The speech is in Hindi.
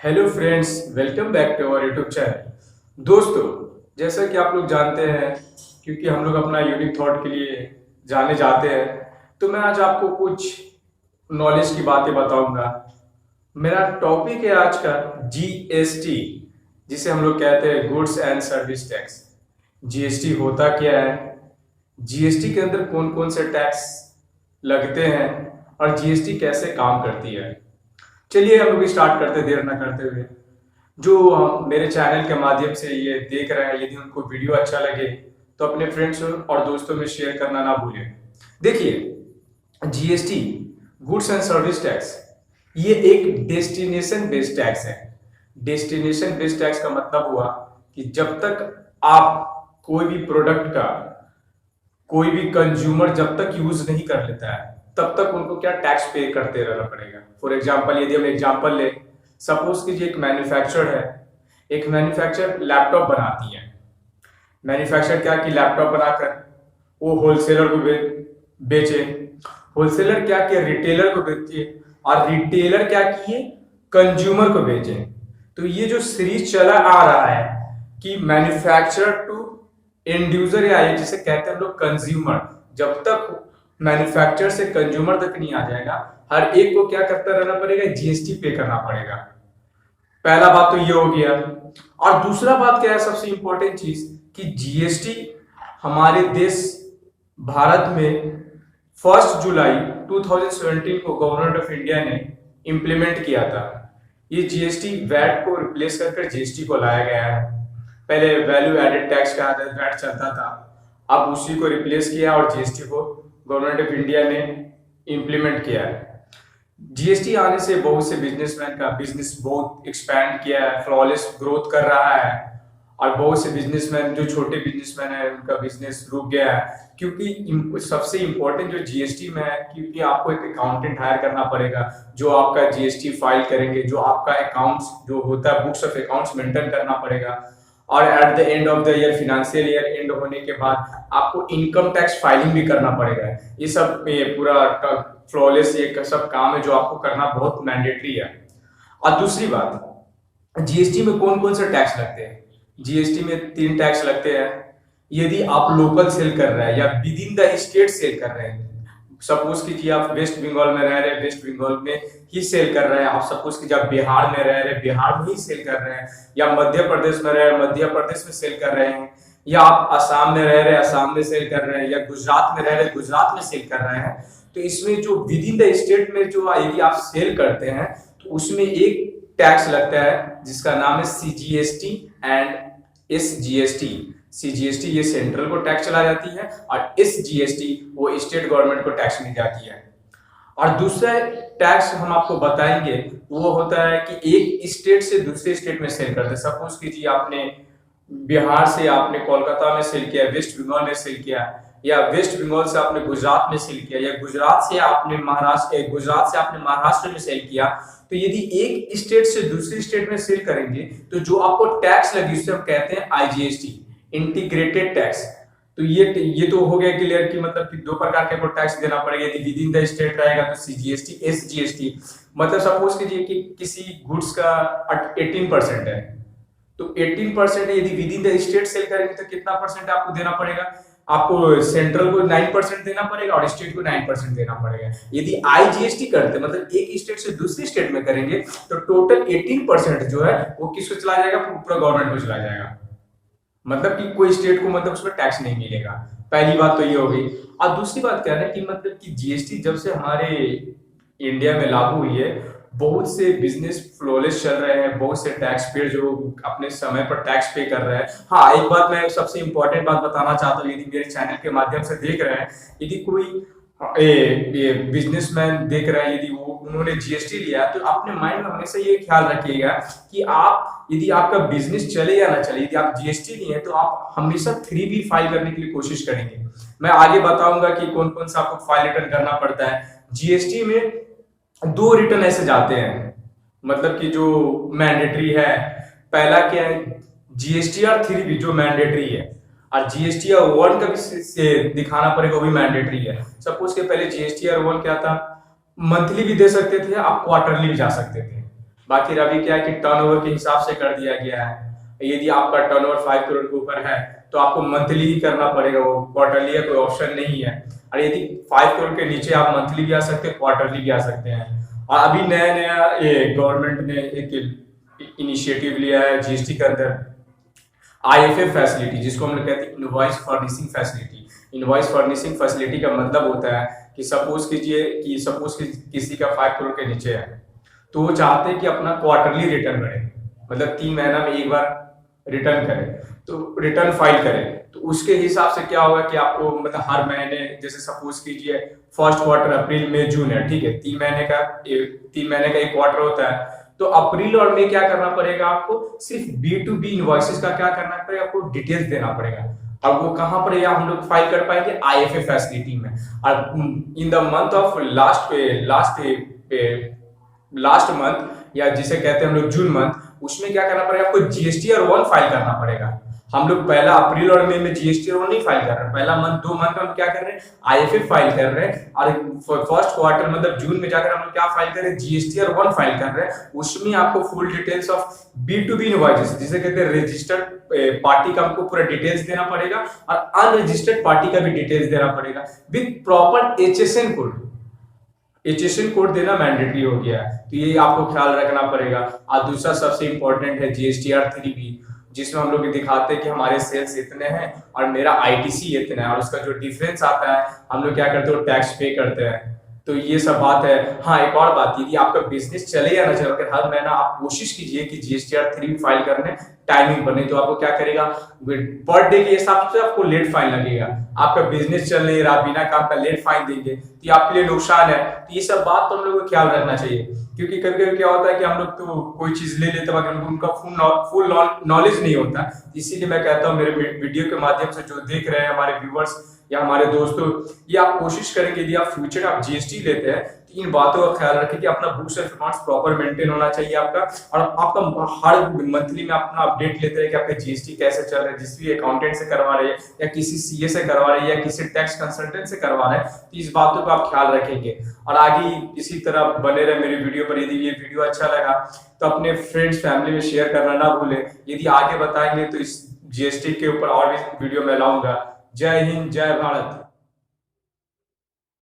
Hello friends, welcome back to our YouTube channel. दोस्तों, जैसा कि आप लोग जानते हैं, क्योंकि हम लोग अपना यूनिक थॉट के लिए जाने जाते हैं, तो मैं आज आपको कुछ नॉलेज की बातें बताऊंगा। मेरा टॉपिक है आज का जीएसटी, जिसे हम लोग कहते हैं goods and service tax. GST होता क्या है, जीएसटी के अंदर कौन कौन से टैक्स लगते हैं और जीएसटी कैसे काम करती है। चलिए हम लोग स्टार्ट करते, देर ना करते हुए। जो मेरे चैनल के माध्यम से ये देख रहे हैं, यदि उनको वीडियो अच्छा लगे तो अपने फ्रेंड्स और दोस्तों में शेयर करना ना भूलें। देखिए, GST goods and service tax ये एक डेस्टिनेशन बेस्ड टैक्स है। डेस्टिनेशन बेस्ड टैक्स का मतलब हुआ कि जब तक आप कोई भी प्रोडक्ट का कोई भी कंज्यूमर जब तक यूज नहीं कर लेता है तब तक उनको क्या टैक्स पे करते रहना पड़ेगा। फॉर एग्जांपल, यदि हम एग्जांपल ले, सपोज कीजिए एक मैन्युफैक्चरर है, एक मैन्युफैक्चरर लैपटॉप बनाती है। मैन्युफैक्चर क्या कि लैपटॉप बनाकर वो होलसेलर को बेचे, होलसेलर क्या किए रिटेलर को बेचे, और रिटेलर क्या किए कंज्यूमर को बेचे। तो ये जो सीरीज चला आ रहा है कि मैन्युफैक्चरर टू एंड यूजर, या ये जिसे कहते हैं हम लोग कंज्यूमर, जब तक मैन्युफैक्चरर से कंज्यूमर तक नहीं आ जाएगा, हर एक को क्या करता रहना पड़ेगा, जीएसटी पे करना पड़ेगा। पहला बात तो ये हो गया। और दूसरा बात क्या है, सबसे इंपॉर्टेंट चीज, कि जीएसटी हमारे देश भारत में 1 जुलाई 2017 को गवर्नमेंट ऑफ इंडिया ने इंप्लीमेंट किया था। ये जीएसटी वैट को रिप्लेस कर जीएसटी को लाया गया है। पहले वैल्यू एडेड टैक्स का वैट चलता था, अब उसी को रिप्लेस किया और जीएसटी को गवर्नमेंट ऑफ इंडिया ने इंप्लीमेंट किया है। जीएसटी आने से बहुत से बिजनेसमैन का बिजनेस बहुत एक्सपैंड किया है, फ्लॉलेस ग्रोथ कर रहा है, और बहुत से बिजनेसमैन जो छोटे बिजनेसमैन है उनका बिजनेस रुक गया है। क्योंकि सबसे इंपॉर्टेंट जो जीएसटी में है, क्योंकि आपको एक अकाउंटेंट हायर करना पड़ेगा जो आपका जीएसटी फाइल करेंगे, जो आपका अकाउंट्स जो होता है बुक्स ऑफ अकाउंट्स मेंटेन करना पड़ेगा, और at the end of the year, financial year and होने के बाद आपको इनकम टैक्स फाइलिंग भी करना पड़ेगा। ये सब ये पूरा फ्लॉलेस ये सब काम है जो आपको करना बहुत मैंडेटरी है। और दूसरी बात, जीएसटी में कौन कौन से टैक्स लगते हैं। जीएसटी में 3 टैक्स लगते हैं। यदि आप लोकल सेल कर रहे हैं या within the state sell कर रहे हैं, सपोज कीजिए आप वेस्ट बंगाल में रह रहे हैं, वेस्ट बंगाल में ही सेल कर रहे हैं। आप सपोज कीजिए आप बिहार में रह रहे हैं, बिहार में ही सेल कर रहे हैं, या मध्य प्रदेश में रह रहे हैं, मध्य प्रदेश में सेल कर रहे हैं, या आप असम में रह रहे हैं, असम में सेल कर रहे हैं, या गुजरात में रह रहे हैं, गुजरात में सेल कर रहे हैं। तो इसमें जो विद इन द स्टेट में जो यदि आप सेल करते हैं तो उसमें एक टैक्स लगता है जिसका नाम है सीजीएसटी एंड एसजीएसटी। सीजीएसटी ये सेंट्रल को टैक्स चला जाती है, और एसजीएसटी वो स्टेट गवर्नमेंट को टैक्स मिल जाती है। और दूसरा टैक्स हम आपको बताएंगे वो होता है कि एक स्टेट से दूसरे स्टेट में सेल करते हैं। सपोज कीजिए आपने बिहार से आपने कोलकाता में सेल किया, वेस्ट बंगाल में सेल किया, या वेस्ट बंगाल से आपने गुजरात में सेल किया, या गुजरात से आपने महाराष्ट्र में सेल किया। तो यदि एक स्टेट से दूसरी स्टेट में सेल करेंगे तो जो आपको टैक्स लगी उसे हम कहते हैं आईजीएसटी, इंटीग्रेटेड टैक्स। तो ये तो हो गया क्लियर कि मतलब कि 2 प्रकार के आपको टैक्स देना पड़ेगा। यदि विद इन द स्टेट रहेगा तो सीजीएसटी, एसजीएसटी। मतलब सपोज कीजिए कि किसी गुड्स का 18% है, तो 18% यदि within the state sell करेंगे तो कितना परसेंट आपको देना पड़ेगा, आपको सेंट्रल को 9% देना पड़ेगा और स्टेट को 9% देना पड़ेगा। यदि आईजीएसटी करते मतलब एक स्टेट से दूसरी स्टेट में करेंगे तो टोटल 18% जो है वो किसको चला जाएगा, पूरा गवर्नमेंट को चला जाएगा। मतलब कि कोई स्टेट को मतलब उसमें टैक्स नहीं मिलेगा। पहली बात तो ये हो गई। और दूसरी बात क्या है कि मतलब कि जीएसटी जब से हमारे इंडिया में लागू हुई है, बहुत से बिजनेस फ्लॉलेस चल रहे हैं, बहुत से टैक्स पेयर जो अपने समय पर टैक्स पे कर रहे हैं। हाँ, एक बात मैं सबसे इंपॉर्टेंट बात बताना चाहता हूँ, यदि मेरे चैनल के माध्यम से देख रहे हैं, यदि कोई बिजनेसमैन देख रहा है, यदि वो उन्होंने जीएसटी लिया, तो अपने माइंड में हमेशा ये ख्याल रखिएगा कि आप यदि आपका बिजनेस चले या ना चले, यदि आप जीएसटी लिए तो आप हमेशा 3B फाइल करने के लिए कोशिश करेंगे। मैं आगे बताऊंगा कि कौन कौन सा आपको फाइल रिटर्न करना पड़ता है। जीएसटी में 2 रिटर्न ऐसे जाते हैं, मतलब कि जो मैंडेटरी है। पहला क्या है, जीएसटीआर 3B जो मैंडेटरी है, और जीएसटीआर 1 का भी से दिखाना पड़ेगा, वो भी मैंडेटरी है। सपोज के पहले जीएसटीआर 1 क्या था, मंथली भी दे सकते थे, आप क्वार्टरली भी जा सकते थे। बाकी अभी क्या है कि टर्नओवर के हिसाब से कर दिया गया है। यदि आपका टर्नओवर 5 करोड़ के ऊपर है तो आपको मंथली ही करना पड़ेगा, वो क्वार्टरली का कोई ऑप्शन नहीं है। और यदि 5 करोड़ के नीचे आप मंथली भी आ सकते हैं, क्वार्टरली भी आ सकते हैं। और अभी नया नया ये गवर्नमेंट ने एक इनिशिएटिव लिया है जीएसटी के अंदर, आईएफएफ फैसिलिटी, जिसको हम लोग कहते हैं invoice furnishing facility. Invoice furnishing facility का मतलब होता है कि सपोज कीजिए कि किसी का 5 करोड़ के नीचे है, तो वो चाहते हैं कि अपना क्वार्टरली रिटर्न भरे, मतलब 3 महीना में एक बार रिटर्न करें, तो रिटर्न फाइल करें। तो उसके हिसाब से क्या होगा कि आपको मतलब हर महीने, जैसे सपोज कीजिए फर्स्ट क्वार्टर अप्रैल मई जून है, ठीक है, 3 महीने का एक क्वार्टर होता है, तो अप्रैल और मई क्या करना पड़ेगा आपको, सिर्फ B2B इनवॉइसेस का क्या करना पड़ेगा, आपको डिटेल्स देना पड़ेगा। और वो कहां पर या हम लोग फाइल कर पाएंगे, आईएफएफ फैसिलिटी में। और in the month of last month, या जिसे कहते हैं हम लोग जून मंथ, उसमें क्या करना पड़ेगा आपको, जीएसटी और 1 फाइल करना पड़ेगा। हम लोग पहला अप्रैल और मई में जीएसटी और 1 नहीं फाइल कर रहे हैं, पहला मंथ 2 मंथ में हम क्या कर रहे हैं, आईएफएफ फाइल कर रहे हैं। और फर्स्ट क्वार्टर मतलब जून में जाकर हम लोग क्या फाइल कर रहे हैं, जीएसटी और 1 फाइल कर रहे हैं। उसमें आपको full details of B2B invoices, जिसे कहते हैं रजिस्टर्ड पार्टी का हमको पूरा डिटेल्स देना पड़ेगा, और अनरजिस्टर्ड पार्टी का भी डिटेल्स देना पड़ेगा with proper HSN code. HSN code देना मैंडेटरी हो गया है, तो ये आपको ख्याल रखना पड़ेगा। और दूसरा सबसे इंपॉर्टेंट है GSTR 3B, जिसमें हम लोग दिखाते हैं कि हमारे सेल्स इतने हैं और मेरा ITC इतना है, और उसका जो डिफरेंस आता है हम लोग क्या करते हो, टैक्स पे करते हैं। तो ये सब बात है। हाँ, एक और बात, यदि आपका बिजनेस चले या ना चले, अगर हर महीना आप कोशिश कीजिए कि GSTR 3 फाइल करने टाइमिंग पर, नहीं तो आपको क्या करेगा, पर डे के हिसाब से आपको लेट फाइन लगेगा। आपका बिजनेस चल नहीं रहा, बिना काम का लेट फाइन देंगे तो ये आपके लिए नुकसान है। तो ये सब बात तो हम लोग को ख्याल रखना चाहिए, क्योंकि कभी कभी क्या होता है कि हम लोग तो कोई चीज ले लेते हैं, उनका फुल नॉलेज नहीं होता। इसीलिए मैं कहता हूँ मेरे वीडियो के माध्यम से जो देख रहे हैं हमारे व्यूवर्स या हमारे दोस्तों, ये आप कोशिश करेंगे यदि आप फ्यूचर आप जीएसटी लेते हैं तो इन बातों का ख्याल रखें कि अपना books and accounts proper maintain होना चाहिए आपका, और आपका हर मंथली में अपना अपडेट लेते रहे कि आपका जीएसटी कैसे चल रहा है। जिस भी अकाउंटेंट से करवा रहे हैं या किसी सीए से करवा रहे हैं या किसी टैक्स कंसल्टेंट से करवा रहे हैं, तो इस बातों को आप ख्याल रखेंगे। और आगे इसी तरह बने रहे मेरी वीडियो पर। यदि ये वीडियो अच्छा लगा तो अपने फ्रेंड्स फैमिली में शेयर करना ना भूलें। यदि आगे बताएंगे तो इस जीएसटी के ऊपर और भी वीडियो में लाऊंगा। जय हिंद, जय भारत।